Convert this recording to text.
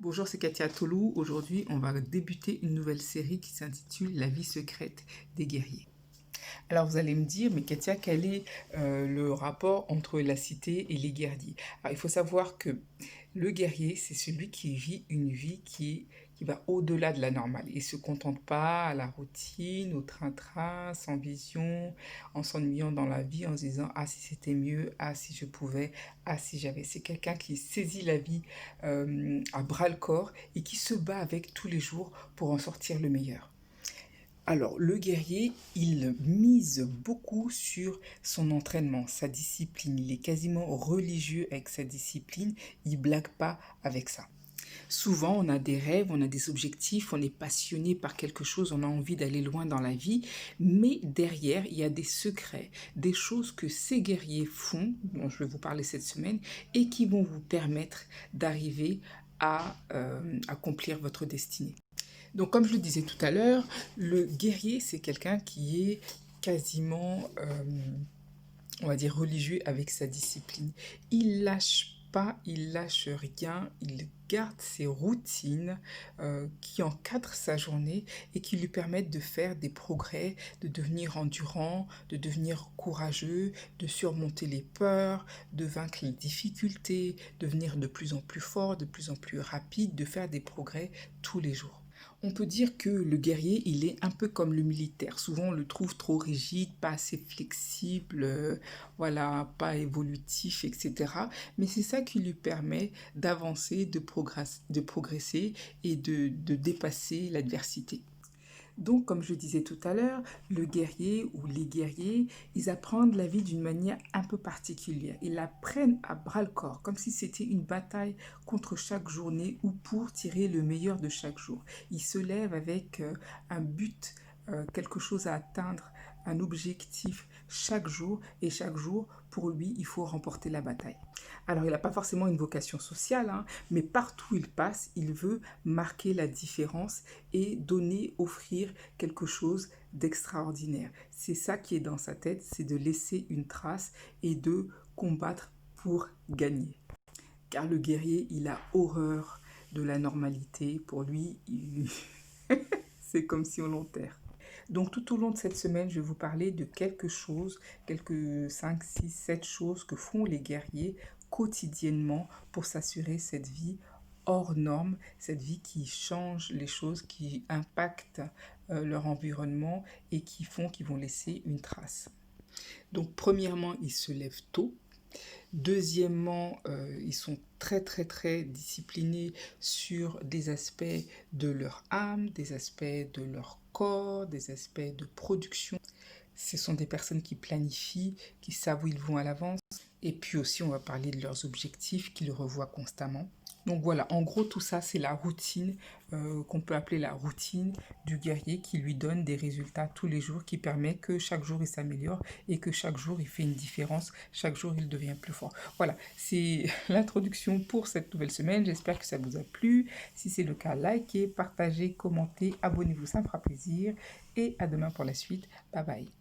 Bonjour, c'est Katia Tolou. Aujourd'hui, on va débuter une nouvelle série qui s'intitule La vie secrète des guerriers. Alors vous allez me dire, mais Katia, quel est le rapport entre la cité et les guerriers? Alors il faut savoir que le guerrier, c'est celui qui vit une vie qui va au-delà de la normale. Il ne se contente pas à la routine, au train-train, sans vision, en s'ennuyant dans la vie, en se disant, ah si c'était mieux, ah si je pouvais, ah si j'avais. C'est quelqu'un qui saisit la vie à bras-le-corps et qui se bat avec tous les jours pour en sortir le meilleur. Alors, le guerrier, il mise beaucoup sur son entraînement, sa discipline. Il est quasiment religieux avec sa discipline. Il blague pas avec ça. Souvent, on a des rêves, on a des objectifs, on est passionné par quelque chose, on a envie d'aller loin dans la vie, mais derrière, il y a des secrets, des choses que ces guerriers font, dont je vais vous parler cette semaine, et qui vont vous permettre d'arriver à accomplir votre destinée. Donc, comme je le disais tout à l'heure, le guerrier, c'est quelqu'un qui est quasiment, on va dire, religieux avec sa discipline. Il lâche pas, il lâche rien, il garde ses routines qui encadrent sa journée et qui lui permettent de faire des progrès, de devenir endurant, de devenir courageux, de surmonter les peurs, de vaincre les difficultés, de devenir de plus en plus fort, de plus en plus rapide, de faire des progrès tous les jours. On peut dire que le guerrier, il est un peu comme le militaire. Souvent, on le trouve trop rigide, pas assez flexible, voilà, pas évolutif, etc. Mais c'est ça qui lui permet d'avancer, de progresser et de dépasser l'adversité. Donc, comme je disais tout à l'heure, le guerrier ou les guerriers, ils apprennent la vie d'une manière un peu particulière. Ils la prennent à bras-le-corps, comme si c'était une bataille contre chaque journée ou pour tirer le meilleur de chaque jour. Ils se lèvent avec un but, quelque chose à atteindre, un objectif chaque jour, et chaque jour, pour lui, il faut remporter la bataille. Alors, il n'a pas forcément une vocation sociale, hein, mais partout où il passe, il veut marquer la différence et donner, offrir quelque chose d'extraordinaire. C'est ça qui est dans sa tête, c'est de laisser une trace et de combattre pour gagner. Car le guerrier, il a horreur de la normalité. Pour lui, c'est comme si on l'enterre. Donc tout au long de cette semaine, je vais vous parler de quelques 5, 6, 7 choses que font les guerriers quotidiennement pour s'assurer cette vie hors norme, cette vie qui change les choses, qui impacte leur environnement et qui vont laisser une trace. Donc premièrement, ils se lèvent tôt. Deuxièmement, ils sont très très très disciplinés sur des aspects de leur âme, des aspects de leur corps, des aspects de production. Ce sont des personnes qui planifient, qui savent où ils vont à l'avance. Et puis aussi, on va parler de leurs objectifs qu'ils revoient constamment. Donc voilà, en gros, tout ça, c'est la routine qu'on peut appeler la routine du guerrier qui lui donne des résultats tous les jours, qui permet que chaque jour, il s'améliore et que chaque jour, il fait une différence, chaque jour, il devient plus fort. Voilà, c'est l'introduction pour cette nouvelle semaine. J'espère que ça vous a plu. Si c'est le cas, likez, partagez, commentez, abonnez-vous, ça me fera plaisir. Et à demain pour la suite. Bye bye.